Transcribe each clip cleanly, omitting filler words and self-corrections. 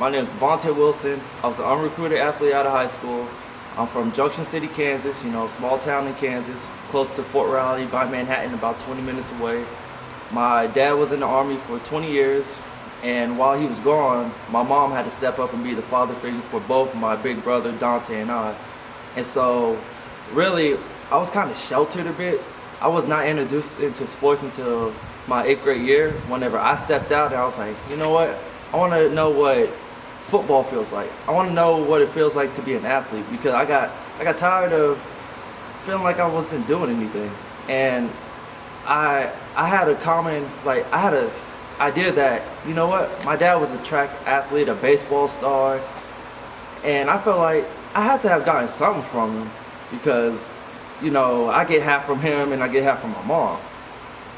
My name is Devonte Wilson. I was an unrecruited athlete out of high school. I'm from Junction City, Kansas, small town in Kansas, close to Fort Riley by Manhattan, about 20 minutes away. My dad was in the Army for 20 years, and while he was gone, my mom had to step up and be the father figure for both my big brother, Dante, and I. And so, really, I was kind of sheltered a bit. I was not introduced into sports until my 8th grade year, whenever I stepped out and I was like, you know what? I want to know what football feels like. I want to know what it feels like to be an athlete, because I got tired of feeling like I wasn't doing anything. And I had an idea that, you know what, my dad was a track athlete, a baseball star, and I felt like I had to have gotten something from him, because I get half from him and I get half from my mom.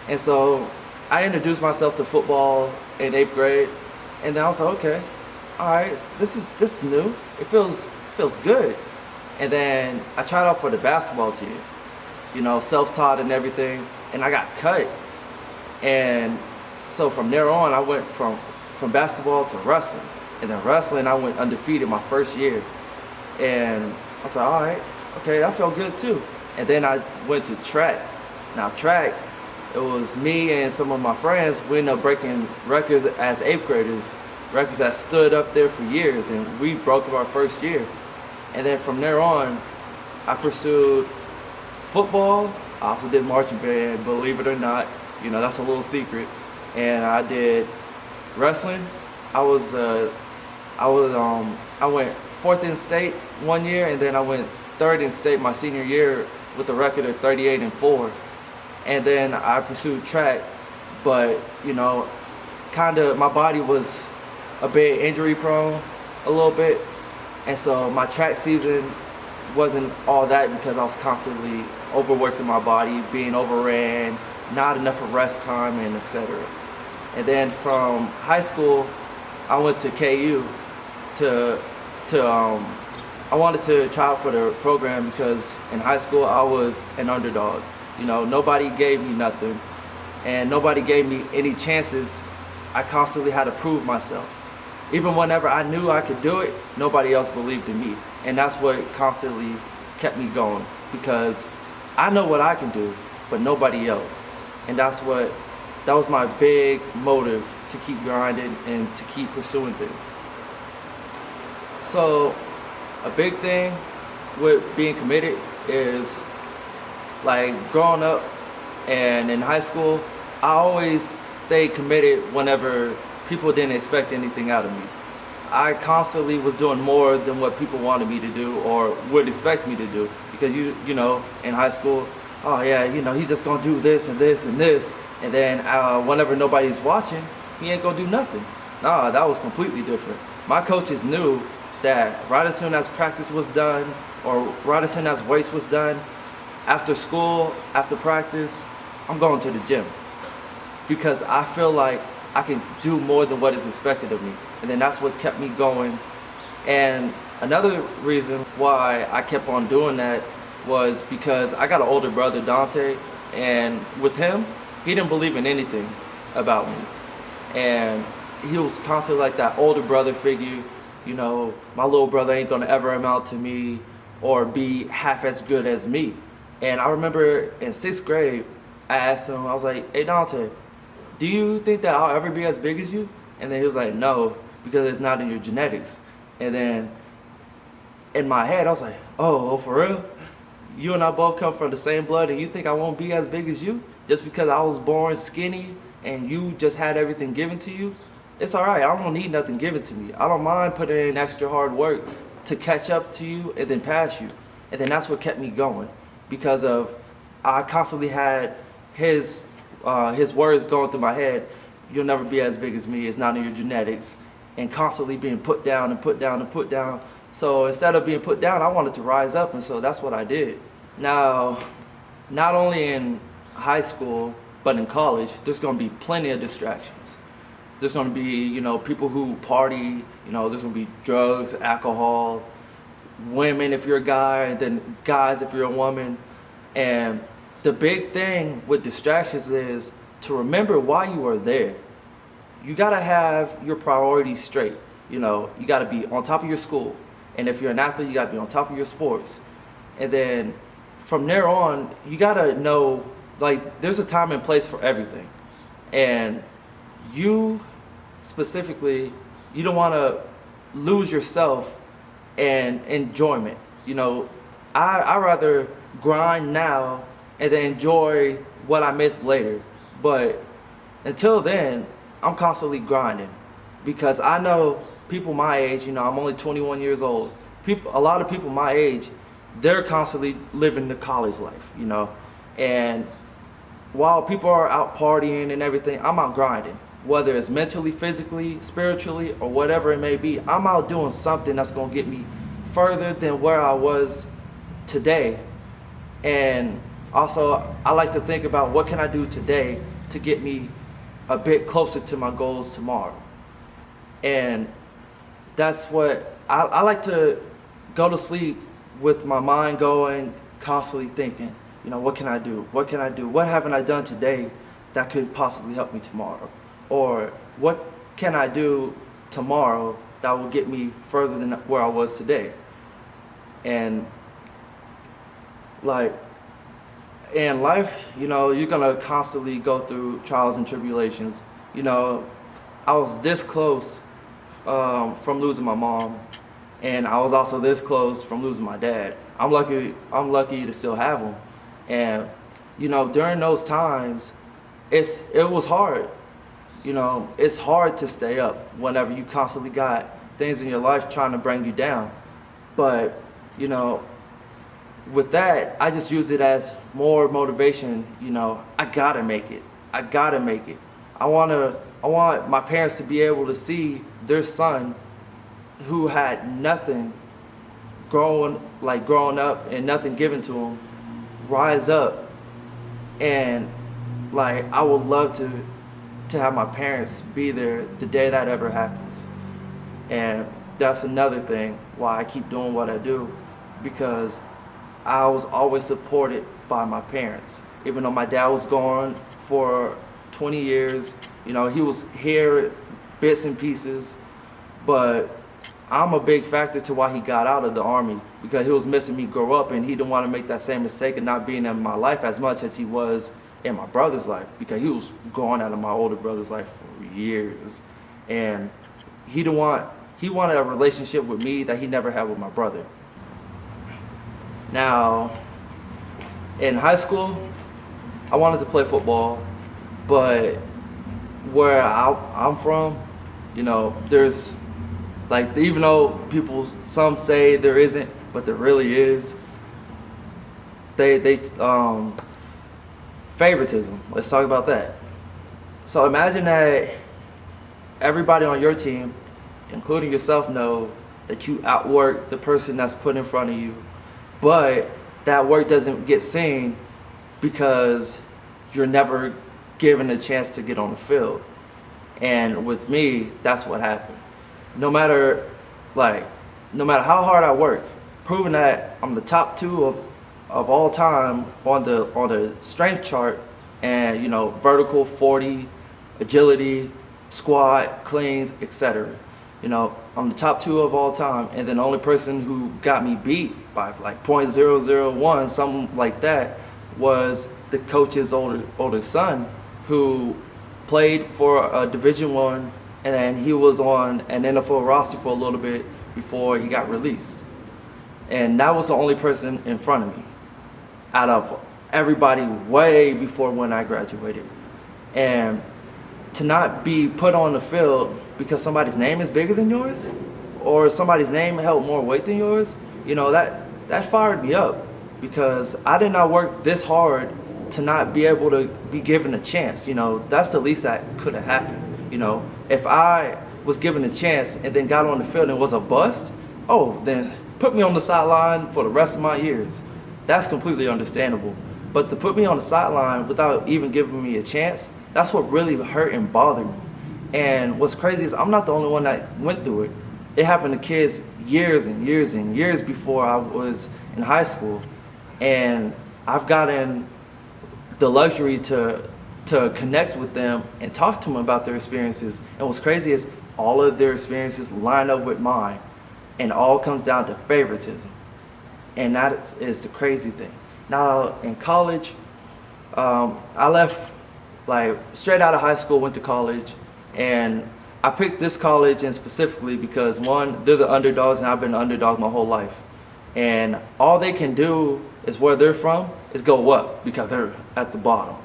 And so I introduced myself to football in 8th grade, and then I was like, okay, all right, this is new. It feels good. And then I tried out for the basketball team, self-taught and everything, and I got cut. And so from there on, I went from basketball to wrestling. And then wrestling, I went undefeated my first year. And I was like, all right, okay, that felt good too. And then I went to track. Now track, it was me and some of my friends. We ended up breaking records as 8th graders, records that stood up there for years, and we broke them our first year. And then from there on, I pursued football. I also did marching band, believe it or not. That's a little secret. And I did wrestling. I went 4th in state one year, and then I went 3rd in state my senior year with a record of 38-4. And then I pursued track, but my body was a bit injury prone, a little bit, and so my track season wasn't all that, because I was constantly overworking my body, being overran, not enough of rest time, and etc. And then from high school, I went to KU I wanted to try out for the program, because in high school I was an underdog. Nobody gave me nothing, and nobody gave me any chances. I constantly had to prove myself. Even whenever I knew I could do it, nobody else believed in me. And that's what constantly kept me going, because I know what I can do, but nobody else. And that was my big motive to keep grinding and to keep pursuing things. So a big thing with being committed is, like, growing up and in high school, I always stayed committed whenever people didn't expect anything out of me. I constantly was doing more than what people wanted me to do or would expect me to do, because in high school, oh yeah, he's just gonna do this and this and this, and then whenever nobody's watching, he ain't gonna do nothing. Nah, that was completely different. My coaches knew that right as soon as practice was done, or right as soon as weights was done, after school, after practice, I'm going to the gym, because I feel like I can do more than what is expected of me. And then that's what kept me going. And another reason why I kept on doing that was because I got an older brother, Dante, and with him, he didn't believe in anything about me. And he was constantly like that older brother figure. My little brother ain't gonna ever amount to me or be half as good as me. And I remember in 6th grade, I asked him, I was like, hey Dante, do you think that I'll ever be as big as you? And then he was like, no, because it's not in your genetics. And then in my head, I was like, oh, for real? You and I both come from the same blood, and you think I won't be as big as you? Just because I was born skinny and you just had everything given to you? It's all right, I don't need nothing given to me. I don't mind putting in extra hard work to catch up to you and then pass you. And then that's what kept me going, because I constantly had his words going through my head. You'll never be as big as me, it's not in your genetics, and constantly being put down and put down and put down. So instead of being put down, I wanted to rise up, and so that's what I did. Now, not only in high school, but in college, there's gonna be plenty of distractions. There's gonna be, people who party, there's gonna be drugs, alcohol, women if you're a guy, and then guys if you're a woman. And the big thing with distractions is to remember why you are there. You gotta have your priorities straight. You know, you got to be on top of your school. And if you're an athlete, you got to be on top of your sports. And then from there on, you got to know, like, there's a time and place for everything. And you specifically, you don't want to lose yourself and enjoyment. You know, I rather grind now and then enjoy what I miss later. But until then, I'm constantly grinding because I know people my age, you know, I'm only 21 years old. A lot of people my age, they're constantly living the college life, you know. And while people are out partying and everything, I'm out grinding. Whether it's mentally, physically, spiritually, or whatever it may be, I'm out doing something that's gonna get me further than where I was today. And also, I like to think about what can I do today to get me a bit closer to my goals tomorrow. And that's what I like to go to sleep with my mind going, constantly thinking, you know, what can I do? What can I do? What haven't I done today that could possibly help me tomorrow? Or what can I do tomorrow that will get me further than where I was today? And like, in life, you know, you're gonna constantly go through trials and tribulations. You know, I was this close from losing my mom, and I was also this close from losing my dad. I'm lucky to still have them. And you know, during those times, it was hard. You know, it's hard to stay up whenever you constantly got things in your life trying to bring you down. But you know, with that, I just use it as more motivation. You know, I gotta make it. I gotta make it. I want my parents to be able to see their son who had nothing growing up and nothing given to him rise up. And like, I would love to have my parents be there the day that ever happens. And that's another thing why I keep doing what I do, because I was always supported by my parents. Even though my dad was gone for 20 years, you know, he was here bits and pieces, but I'm a big factor to why he got out of the Army, because he was missing me grow up, and he didn't want to make that same mistake of not being in my life as much as he was in my brother's life, because he was gone out of my older brother's life for years. And he wanted a relationship with me that he never had with my brother. Now, in high school, I wanted to play football, but where I'm from, you know, there's like, even though some say there isn't, but there really is. Favoritism. Let's talk about that. So imagine that everybody on your team, including yourself, know that you outwork the person that's put in front of you, but that work doesn't get seen because you're never given a chance to get on the field. And with me, that's what happened. No matter how hard I work, proving that I'm the top 2 of all time on the strength chart, and you know, vertical 40, agility, squat, cleans, etc. You know, I'm the top 2 of all time, and then the only person who got me beat by like 0.001, something like that, was the coach's older son, who played for a Division I, and then he was on an NFL roster for a little bit before he got released. And that was the only person in front of me out of everybody way before when I graduated. And to not be put on the field because somebody's name is bigger than yours, or somebody's name held more weight than yours, you know, that fired me up, because I did not work this hard to not be able to be given a chance. You know, that's the least that could have happened. You know, if I was given a chance and then got on the field and was a bust, oh, then put me on the sideline for the rest of my years. That's completely understandable. But to put me on the sideline without even giving me a chance, that's what really hurt and bothered me. And what's crazy is I'm not the only one that went through it. It happened to kids years and years and years before I was in high school. And I've gotten the luxury to connect with them and talk to them about their experiences. And what's crazy is all of their experiences line up with mine, and it all comes down to favoritism. And that is the crazy thing. Now in college, I left like straight out of high school, went to college, and I picked this college and specifically because one, they're the underdogs, and I've been an underdog my whole life. And all they can do is where they're from is go up because they're at the bottom.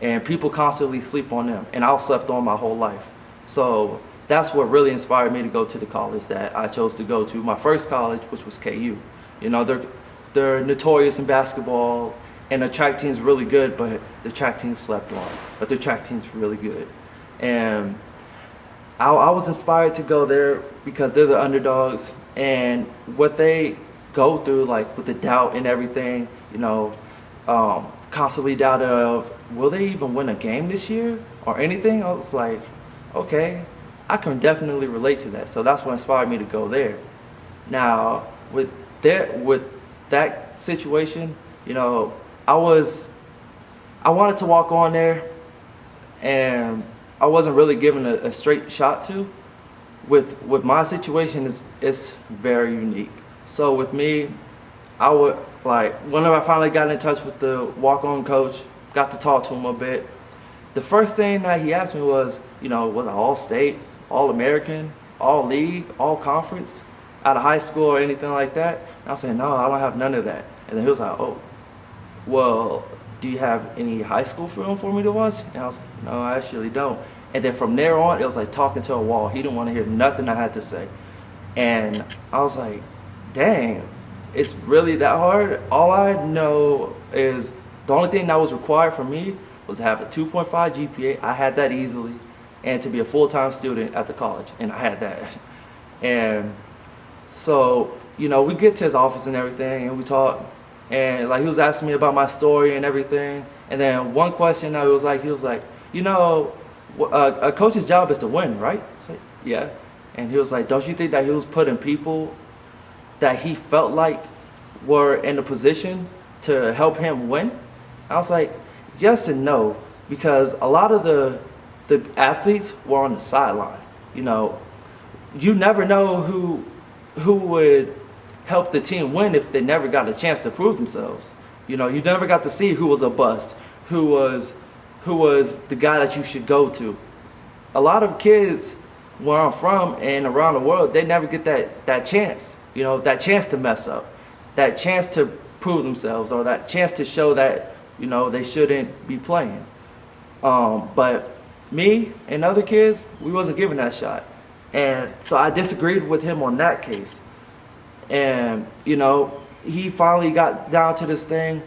And people constantly sleep on them, and I slept on my whole life. So that's what really inspired me to go to the college that I chose to go to. My first college, which was KU. You know, they're notorious in basketball, and the track team's really good, but the track team slept on. But the track team's really good. And I was inspired to go there because they're the underdogs, and what they go through, like with the doubt and everything, you know, constantly doubted of, will they even win a game this year or anything? I was like, okay, I can definitely relate to that. So that's what inspired me to go there. Now, with that situation, you know, I wanted to walk on there, and I wasn't really given a straight shot to. With my situation, it's very unique. So with me, I would, like, whenever I finally got in touch with the walk-on coach, got to talk to him a bit, the first thing that he asked me was, you know, was I all-state, all-American, all-league, all-conference, out of high school or anything like that? And I was saying, no, I don't have none of that. And then he was like, oh, well, do you have any high school film for me to watch? And I was like, no, I actually don't. And then from there on, it was like talking to a wall. He didn't want to hear nothing I had to say. And I was like, dang, it's really that hard? All I know is the only thing that was required for me was to have a 2.5 GPA. I had that easily. And to be a full-time student at the college. And I had that. And so, you know, we get to his office and everything, and we talk. And like he was asking me about my story and everything. And then one question he was like, you know, a coach's job is to win, right? I was like, yeah. And he was like, don't you think that he was putting people that he felt like were in a position to help him win? I was like, yes and no, because a lot of the athletes were on the sideline. You know, you never know who would help the team win if they never got a chance to prove themselves. You know, you never got to see who was a bust, who was the guy that you should go to. A lot of kids where I'm from and around the world, they never get that chance. You know, that chance to mess up, that chance to prove themselves, or that chance to show that, you know, they shouldn't be playing. But me and other kids, we wasn't given that shot. And so I disagreed with him on that case. And, you know, he finally got down to this thing,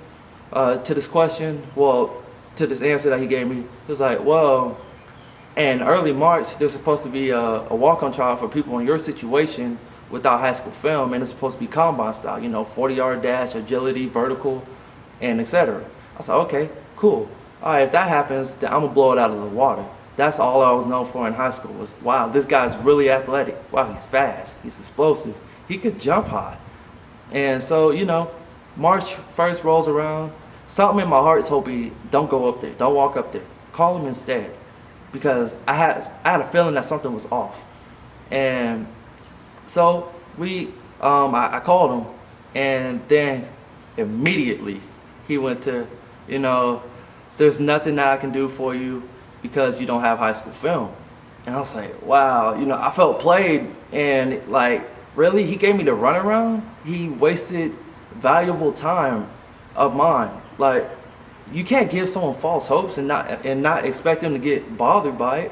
to this question, well, to this answer that he gave me. He was like, well, in early March, there's supposed to be a walk-on trial for people in your situation without high school film, and it's supposed to be combine style, you know, 40-yard dash, agility, vertical, and etc. I was like, okay, cool. All right, if that happens, then I'm going to blow it out of the water. That's all I was known for in high school was, wow, this guy's really athletic. Wow, he's fast. He's explosive. He could jump high. And so, you know, March 1st rolls around. Something in my heart told me, don't go up there. Don't walk up there. Call him instead. Because I had a feeling that something was off. And so I called him. And then immediately he went to, you know, there's nothing that I can do for you because you don't have high school film. And I was like, wow, you know, I felt played. And like, really, he gave me the runaround? He wasted valuable time of mine. Like, you can't give someone false hopes and not expect them to get bothered by it.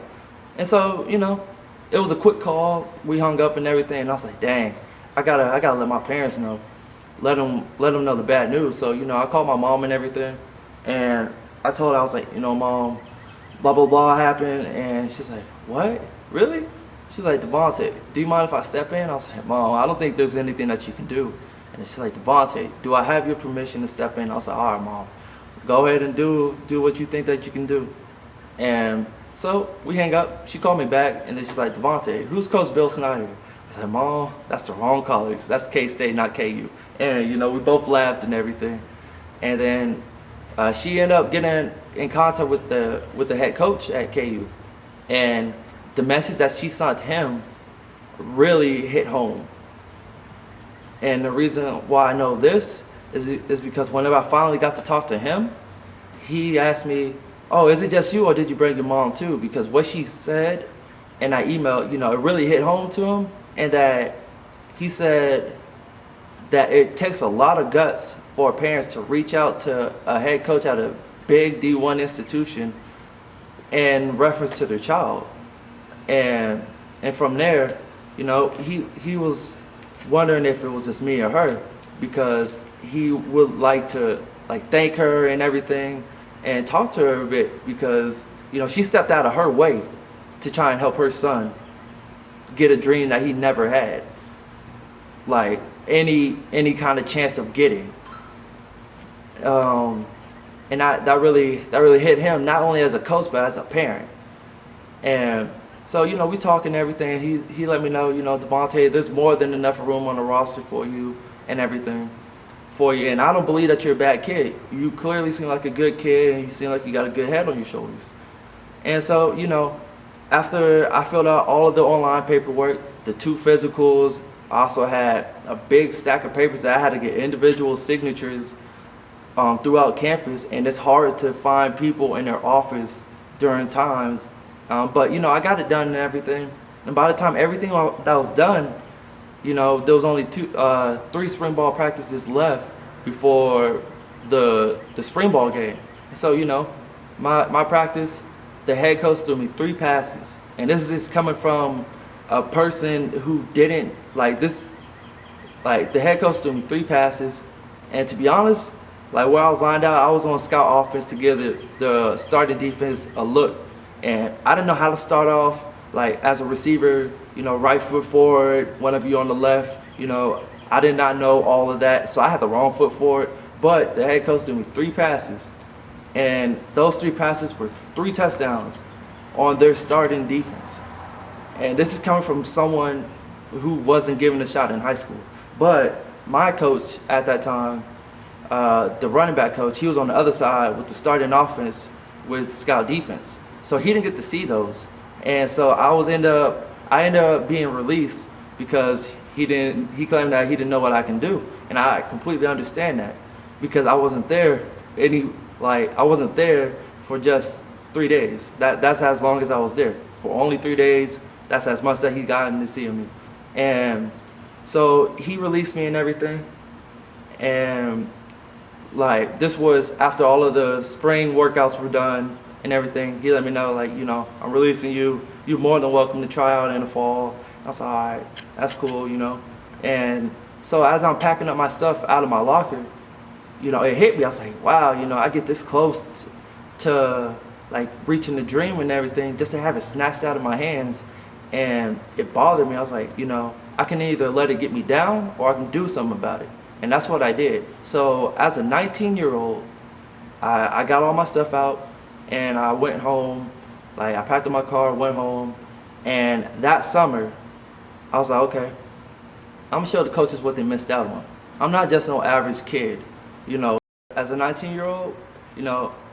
And so, you know, it was a quick call. We hung up and everything. And I was like, dang, I gotta let my parents know, let them know the bad news. So, you know, I called my mom and everything, and I told her, I was like, you know, Mom, blah blah blah happened. And she's like, what? Really? She's like, Devonte, do you mind if I step in? I was like, Mom, I don't think there's anything that you can do. And she's like, Devonte, do I have your permission to step in? I was like, all right, Mom, go ahead and do what you think that you can do. And so we hang up. She called me back, and then she's like, Devonte, who's Coach Bill Snyder? I was like, Mom, that's the wrong college. That's K-State, not KU. And, you know, we both laughed and everything. And then she ended up getting in contact with the head coach at KU. And the message that she sent him really hit home. And the reason why I know this is because whenever I finally got to talk to him, he asked me, "Oh, is it just you, or did you bring your mom too?" Because what she said, and I emailed, it really hit home to him, and that he said that it takes a lot of guts for parents to reach out to a head coach at a big D1 institution in reference to their child. And from there, he was wondering if it was just me or her, because he would like to thank her and everything and talk to her a bit, because she stepped out of her way to try and help her son get a dream that he never had, like any kind of chance of getting. And that really hit him, not only as a coach but as a parent. And so we talk and everything. He let me know, Devonte, there's more than enough room on the roster for you and everything for you. And I don't believe that you're a bad kid. You clearly seem like a good kid, and you seem like you got a good head on your shoulders. And so after I filled out all of the online paperwork, the 2 physicals, I also had a big stack of papers that I had to get individual signatures throughout campus, and it's hard to find people in their office during times. But I got it done and everything. And by the time everything that was done, there was only 3 spring ball practices left before the spring ball game. And so my practice, the head coach threw me 3 passes, and this is coming from a person who didn't like this. Like, the head coach threw me 3 passes, and to be honest, where I was lined out, I was on scout offense to give the starting defense a look. And I didn't know how to start off, as a receiver, right foot forward, one of you on the left. I did not know all of that, so I had the wrong foot forward. But the head coach threw me 3 passes, and those 3 passes were 3 touchdowns on their starting defense. And this is coming from someone who wasn't given a shot in high school. But my coach at that time, the running back coach, he was on the other side with the starting offense with scout defense. So he didn't get to see those. And so I ended up being released because he claimed that he didn't know what I can do. And I completely understand that, because I wasn't there I wasn't there for just 3 days. That's as long as I was there. For only 3 days, that's as much that he gotten to see me. And so he released me and everything. And this was after all of the spring workouts were done and everything. He let me know, I'm releasing you. You're more than welcome to try out in the fall. I was like, all right, that's cool, And so as I'm packing up my stuff out of my locker, it hit me. I was like, wow, I get this close to reaching the dream and everything, just to have it snatched out of my hands. And it bothered me. I was like, I can either let it get me down or I can do something about it. And that's what I did. So as a 19-year-old, I got all my stuff out, and I went home. I packed up my car, went home. And that summer, I was like, okay, I'm going to show the coaches what they missed out on. I'm not just no average kid. As a 19-year-old,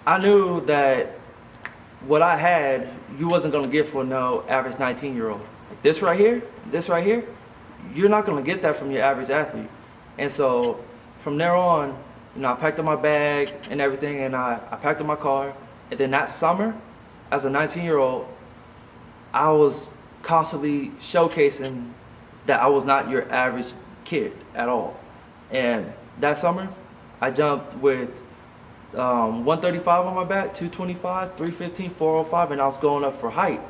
I knew that what I had, you wasn't going to get for no average 19-year-old. This right here, you're not going to get that from your average athlete. And so from there on, I packed up my bag and everything, and I packed up my car. And then that summer, as a 19-year-old, I was constantly showcasing that I was not your average kid at all. And that summer, I jumped with 135 on my back, 225, 315, 405, and I was going up for height.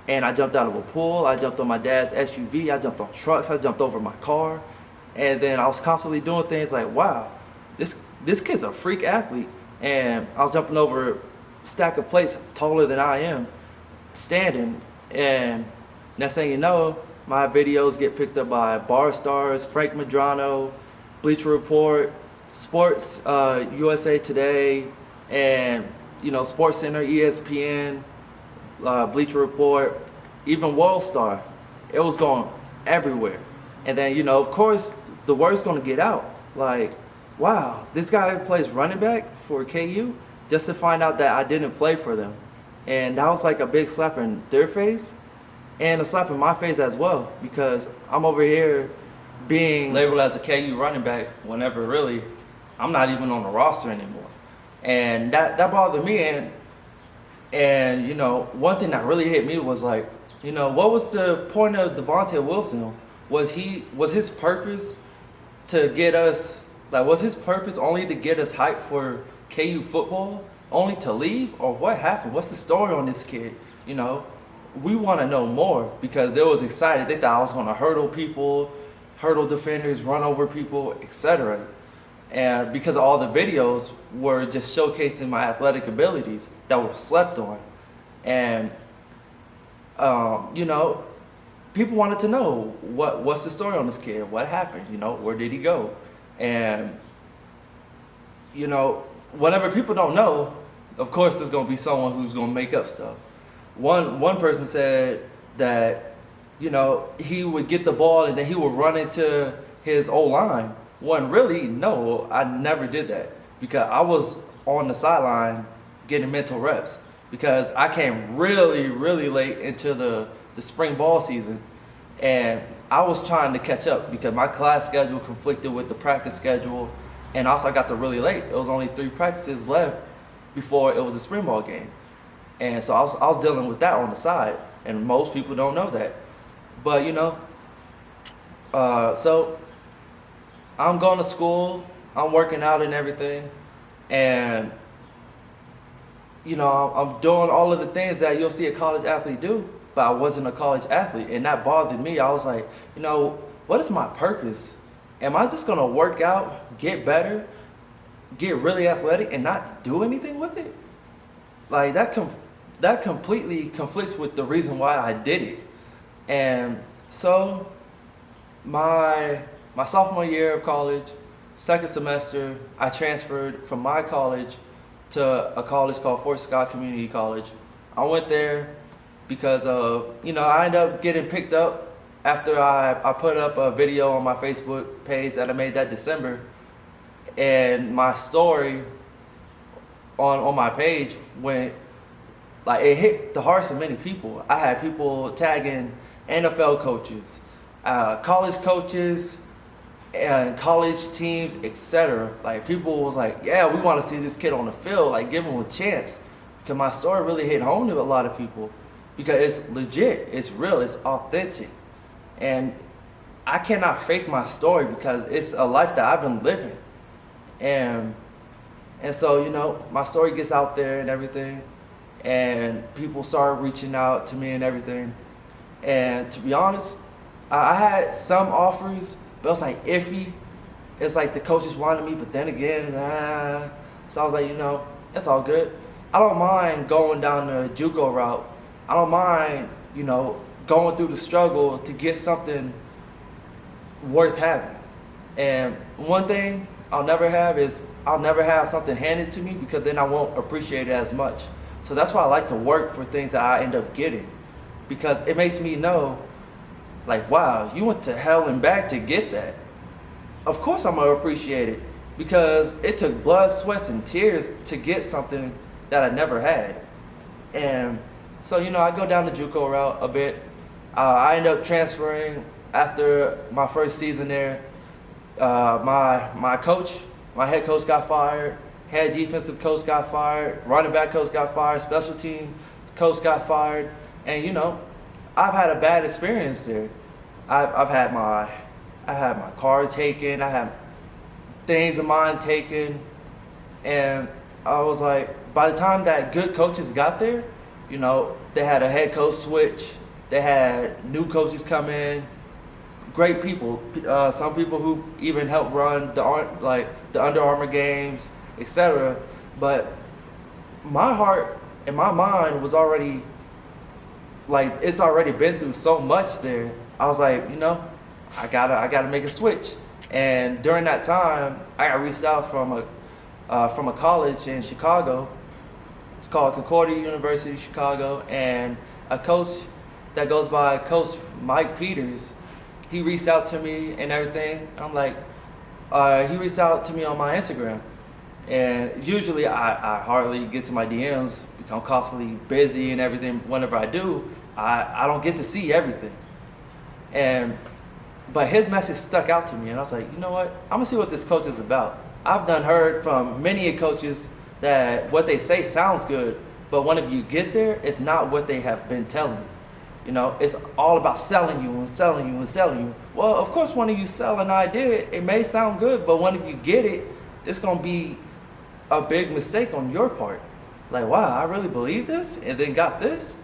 And I jumped out of a pool, I jumped on my dad's SUV, I jumped on trucks, I jumped over my car. And then I was constantly doing things like, wow, this kid's a freak athlete. And I was jumping over a stack of plates taller than I am, standing. And next thing you know, my videos get picked up by Bar Stars, Frank Madrano, Bleacher Report, Sports USA Today, and Sports Center, ESPN, Bleacher Report, even World Star. It was going everywhere. And then of course the word's gonna get out, wow, this guy plays running back for KU, just to find out that I didn't play for them. And that was like a big slap in their face. and a slap in my face as well, because I'm over here being labeled as a KU running back whenever really I'm not even on the roster anymore. And that bothered me. And you know, one thing that really hit me was like, you know, what was the point of Devonte Wilson? Was his purpose to get us, like, was his purpose only to get us hyped for KU football, only to leave? Or what happened? What's the story on this kid? You know, we want to know more, because they was excited. They thought I was going to hurdle people, hurdle defenders, run over people, etc. And because all the videos were just showcasing my athletic abilities that were slept on. And, you know, people wanted to know what's the story on this kid? What happened? You know, where did he go? And, you know, whatever people don't know, of course there's going to be someone who's going to make up stuff. One person said that, you know, he would get the ball and then he would run into his O-line. One, really, no, I never did that, because I was on the sideline getting mental reps, because I came really, really late into the spring ball season, and I was trying to catch up because my class schedule conflicted with the practice schedule, and also I got there really late. It was only 3 practices left before it was a spring ball game. And so I was dealing with that on the side, and most people don't know that. But, you know, so I'm going to school, I'm working out and everything, and, you know, I'm doing all of the things that you'll see a college athlete do, but I wasn't a college athlete, and that bothered me. I was like, you know, what is my purpose? Am I just going to work out, get better, get really athletic, and not do anything with it? Like, that completely conflicts with the reason why I did it. And so my sophomore year of college, second semester, I transferred from my college to a college called Fort Scott Community College. I went there because of, you know, I ended up getting picked up after I put up a video on my Facebook page that I made that December. And my story on my page went, like, it hit the hearts of many people. I had people tagging NFL coaches, college coaches, and college teams, etc. Like, people was like, yeah, we want to see this kid on the field, like, give him a chance. Because my story really hit home to a lot of people, because it's legit, it's real, it's authentic. And I cannot fake my story, because it's a life that I've been living. And so, you know, my story gets out there and everything, and people start reaching out to me and everything. And to be honest, I had some offers, but it was like iffy. It's like the coaches wanted me, but then again, So I was like, you know, that's all good. I don't mind going down the JUCO route. I don't mind, you know, going through the struggle to get something worth having. And one thing I'll never have is I'll never have something handed to me, because then I won't appreciate it as much. So that's why I like to work for things that I end up getting, because it makes me know, like, wow, you went to hell and back to get that. Of course I'm gonna appreciate it, because it took blood, sweat, and tears to get something that I never had. And so, you know, I go down the JUCO route a bit. I end up transferring after my first season there. My coach, my head coach got fired, head defensive coach got fired, running back coach got fired, special team coach got fired. And, you know, I've had a bad experience there. I've had my car taken, I had things of mine taken, and I was like, by the time that good coaches got there, you know, they had a head coach switch, they had new coaches come in, great people, some people who even helped run the Under Armour games, etc. But my heart and my mind was already, like, it's already been through so much there. I was like, you know, I gotta make a switch. And during that time, I got reached out from a college in Chicago. It's called Concordia University, Chicago, and a coach that goes by Coach Mike Peters, he reached out to me and everything. I'm like, he reached out to me on my Instagram. And usually I hardly get to my DMs because I'm constantly busy and everything whenever I do. I don't get to see everything. But his message stuck out to me, and I was like, you know what? I'm gonna see what this coach is about. I've heard from many coaches that what they say sounds good, but when you get there, it's not what they have been telling you. You know, it's all about selling you and selling you and selling you. Well, of course, when you sell an idea, it may sound good, but when you get it, it's gonna be a big mistake on your part. Like, wow, I really believe this and then got this.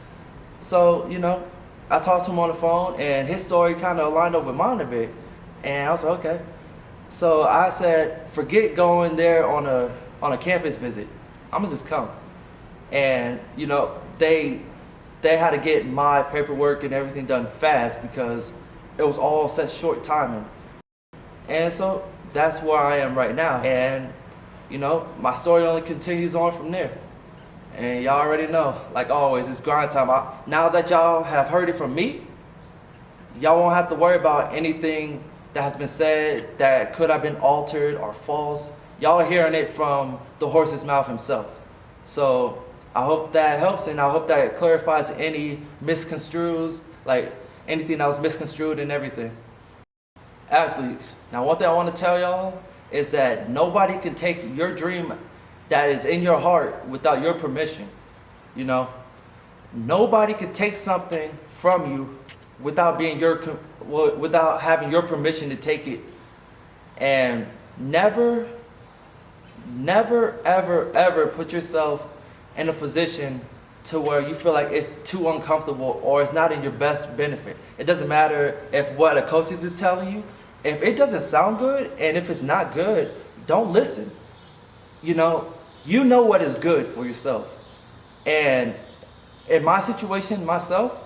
So, you know, I talked to him on the phone, and his story kind of aligned up with mine a bit. And I was like, okay. So I said, forget going there on a campus visit. I'm gonna just come. And you know, they had to get my paperwork and everything done fast because it was all such short timing. And so that's where I am right now. And you know, my story only continues on from there. And y'all already know, like always, it's grind time. Now that y'all have heard it from me, y'all won't have to worry about anything that has been said that could have been altered or false. Y'all are hearing it from the horse's mouth himself. So I hope that helps, and I hope that it clarifies any misconstrues, like anything that was misconstrued and everything. Athletes, now one thing I want to tell y'all is that nobody can take your dream that is in your heart without your permission. You know, nobody can take something from you without without having your permission to take it. And never ever put yourself in a position to where you feel like it's too uncomfortable or it's not in your best benefit. It doesn't matter if what a coach is telling you. If it doesn't sound good and if it's not good, don't listen. You know what is good for yourself. And in my situation, myself,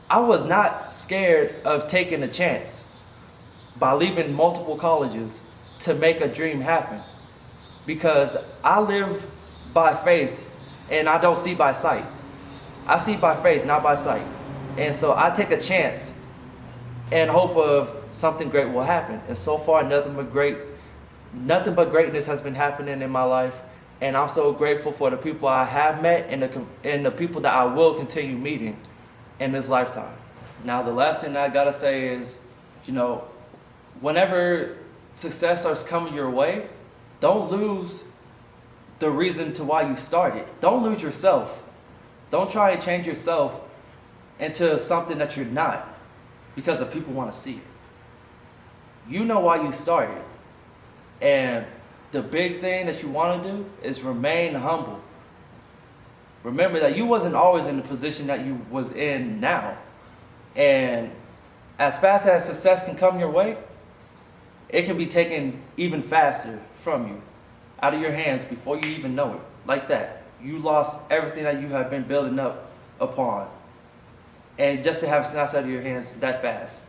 I was not scared of taking a chance by leaving multiple colleges to make a dream happen. Because I live by faith and I don't see by sight. I see by faith, not by sight. And so I take a chance in hope of something great will happen. And so far, nothing but greatness has been happening in my life. And I'm so grateful for the people I have met and the people that I will continue meeting in this lifetime. Now, the last thing that I gotta say is, you know, whenever success starts coming your way, don't lose the reason to why you started. Don't lose yourself. Don't try and change yourself into something that you're not because the people want to see it. You know why you started. And the big thing that you want to do is remain humble. Remember that you wasn't always in the position that you was in now. And as fast as success can come your way, it can be taken even faster from you, out of your hands before you even know it. Like that. You lost everything that you have been building up upon. And just to have it snatched out of your hands that fast.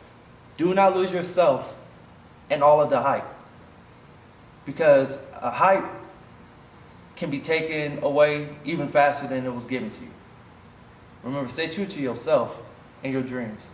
Do not lose yourself in all of the hype. Because a hype can be taken away even faster than it was given to you. Remember, stay true to yourself and your dreams.